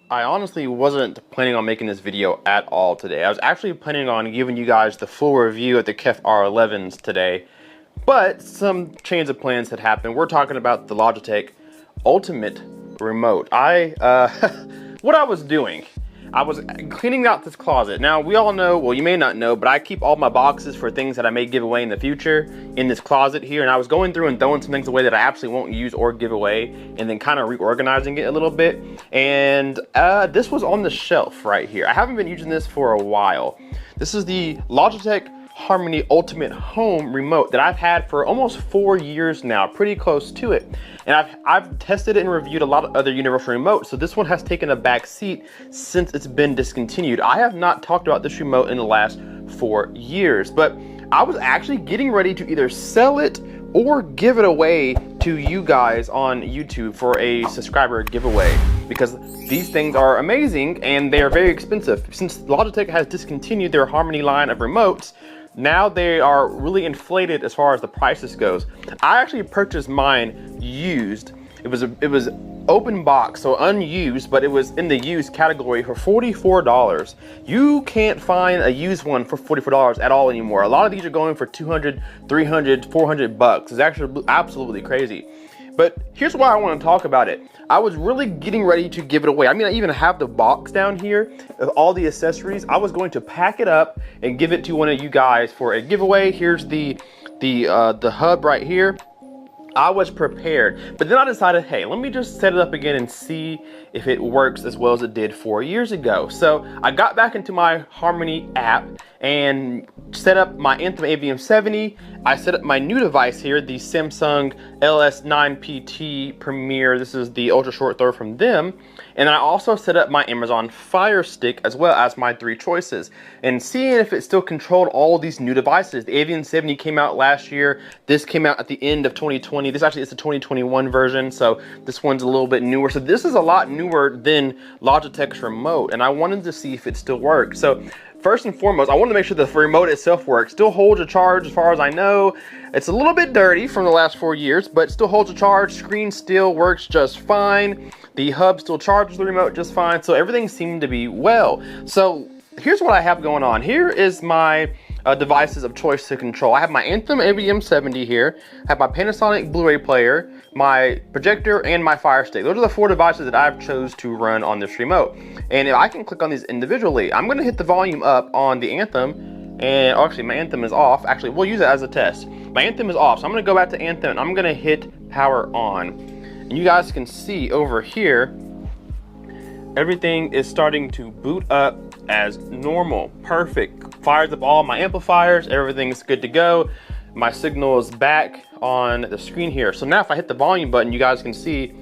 I honestly wasn't planning on making this video at all today. I was actually planning on giving you guys the full review of the Kef R11s today, but some change of plans had happened. We're talking about the Logitech Ultimate Remote. What I was doing, I was cleaning out this closet. Now, we all know, well, you may not know, but I keep all my boxes for things that I may give away in the future in this closet here. And I was going through and throwing some things away that I absolutely won't use or give away, and then kind of reorganizing it a little bit. And this was on the shelf right here. I haven't been using this for a while. This is the Logitech Harmony Ultimate Home Remote that I've had for almost 4 years now, pretty close to it. And I've tested it and reviewed a lot of other universal remotes, so this one has taken a back seat since it's been discontinued. I have not talked about this remote in the last 4 years, but I was actually getting ready to either sell it or give it away to you guys on YouTube for a subscriber giveaway, because these things are amazing and they are very expensive. Since Logitech has discontinued their Harmony line of remotes, now they are really inflated as far as the prices goes. I actually purchased mine used. It was open box, so unused, but it was in the used category for $44. You can't find a used one for $44 at all anymore. A lot of these are going for 200, 300, 400 bucks. It's actually absolutely crazy. But here's why I want to talk about it. I was really getting ready to give it away. I mean, I even have the box down here of all the accessories. I was going to pack it up and give it to one of you guys for a giveaway. Here's the hub right here. I was prepared, but then I decided, hey, let me just set it up again and see if it works as well as it did 4 years ago. So I got back into my Harmony app and set up my Anthem AVM70. I set up my new device here, the Samsung LS9PT Premier. This is the ultra short throw from them. And I also set up my Amazon Fire Stick as well as my 3 choices, and seeing if it still controlled all these new devices. The AVM70 came out last year. This came out at the end of 2020. This actually is the 2021 version, so this one's a little bit newer. So this is a lot newer than Logitech's remote, and I wanted to see if it still works. So first and foremost, I wanted to make sure the remote itself works. Still holds a charge as far as I know. It's a little bit dirty from the last 4 years, but still holds a charge. Screen still works just fine. The hub still charges the remote just fine. So everything seemed to be well. So here's what I have going on. Here is my devices of choice to control. I have my Anthem AVM70 here. I have my Panasonic Blu-ray player, my projector, and my Fire Stick. Those are the 4 devices that I've chose to run on this remote. And if I can click on these individually, I'm gonna hit the volume up on the Anthem, and actually my Anthem is off. Actually, we'll use it as a test. My Anthem is off, so I'm gonna go back to Anthem and I'm gonna hit power on. And you guys can see over here, everything is starting to boot up as normal. Perfect. Fires up all my amplifiers. Everything's good to go. My signal is back on the screen here. So now if I hit the volume button, you guys can see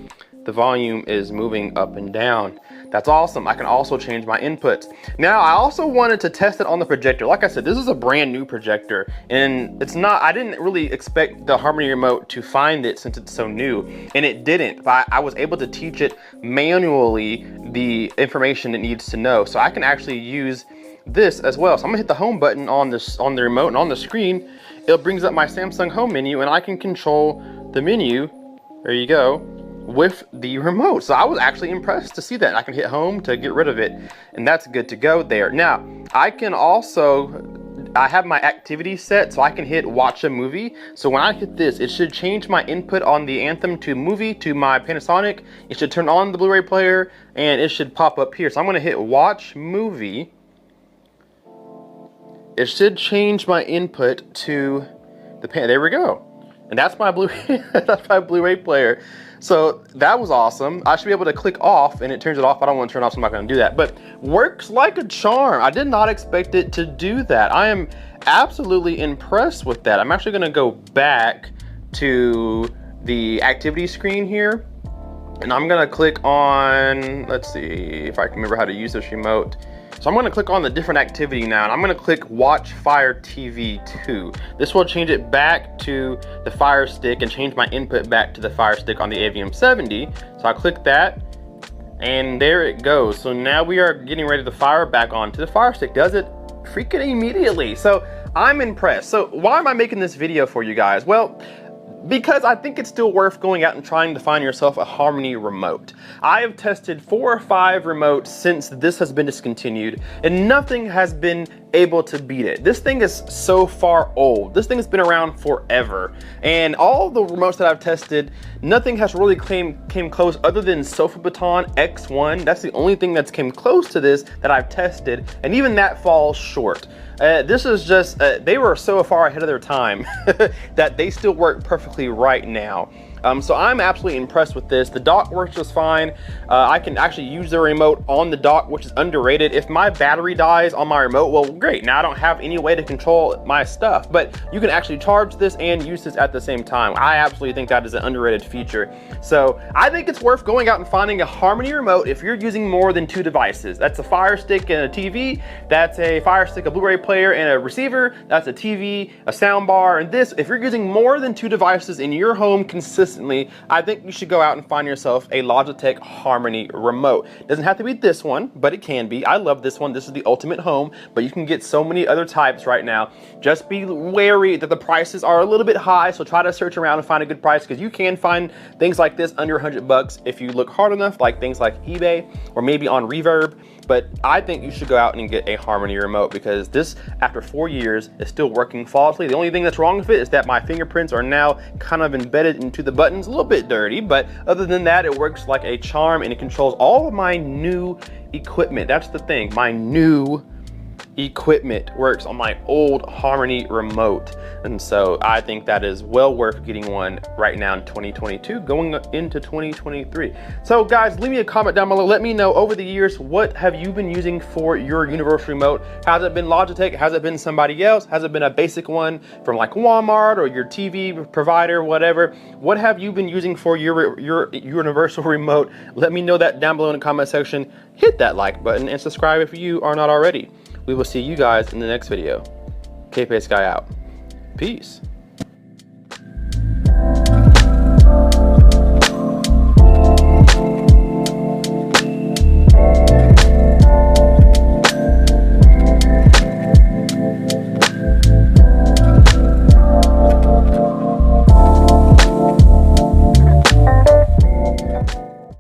the volume is moving up and down. That's awesome. I can also change my inputs. Now, I also wanted to test it on the projector. Like I said, this is a brand new projector, and I didn't really expect the Harmony remote to find it since it's so new, and it didn't. But I was able to teach it manually the information it needs to know. So I can actually use this as well. So I'm gonna hit the home button on the remote, and on the screen, it brings up my Samsung home menu, and I can control the menu, there you go, with the remote. So I was actually impressed to see that. I can hit home to get rid of it, and that's good to go there. Now, I have my activity set, so I can hit watch a movie. So when I hit this, it should change my input on the Anthem to movie to my Panasonic. It should turn on the Blu-ray player, and it should pop up here. So I'm gonna hit watch movie. It should change my input to the there we go. And that's my Blu-ray player. So that was awesome. I should be able to click off and it turns it off. I don't want to turn it off, so I'm not going to do that. But works like a charm. I did not expect it to do that. I am absolutely impressed with that. I'm actually going to go back to the activity screen here. And I'm going to click on, let's see if I can remember how to use this remote. So I'm going to click on the different activity now, and I'm going to click Watch Fire TV 2. This will change it back to the Fire Stick and change my input back to the Fire Stick on the AVM70. So I click that, and there it goes. So now we are getting ready to fire back onto the Fire Stick. Does it freaking immediately. So I'm impressed. So why am I making this video for you guys? Well, because I think it's still worth going out and trying to find yourself a Harmony remote. I have tested 4 or 5 remotes since this has been discontinued, and nothing has been able to beat it. This thing is so far old. This thing has been around forever, and all the remotes that I've tested, nothing has really came close other than Sofa Baton X1. That's the only thing that's came close to this that I've tested, and even that falls short. This is just, they were so far ahead of their time that they still work perfectly right now. So I'm absolutely impressed with this. The dock works just fine. I can actually use the remote on the dock, which is underrated. If my battery dies on my remote, well, great. Now I don't have any way to control my stuff, but you can actually charge this and use this at the same time. I absolutely think that is an underrated feature. So I think it's worth going out and finding a Harmony remote if you're using more than 2 devices. That's a Fire Stick and a TV. That's a Fire Stick, a Blu-ray player, and a receiver. That's a TV, a sound bar, and this. If you're using more than 2 devices in your home consistently, I think you should go out and find yourself a Logitech Harmony remote. It doesn't have to be this one, but it can be. I love this one. This is the ultimate home, but you can get so many other types right now. Just be wary that the prices are a little bit high, so try to search around and find a good price, because you can find things like this under $100 if you look hard enough, like things like eBay or maybe on Reverb. But I think you should go out and get a Harmony remote, because this, after 4 years, is still working flawlessly. The only thing that's wrong with it is that my fingerprints are now kind of embedded into the buttons, a little bit dirty, but other than that, it works like a charm, and it controls all of my new equipment. That's the thing, my new equipment works on my old Harmony remote, and so I think that is well worth getting one right now in 2022 going into 2023. So guys, leave me a comment down below. Let me know, over the years, what have you been using for your universal remote? Has it been Logitech? Has it been somebody else? Has it been a basic one from like Walmart or your TV provider, whatever? What have you been using for your universal remote? Let me know that down below in the comment section. Hit that like button and subscribe if you are not already. We will see you guys in the next video. Kpaceguy out. Peace.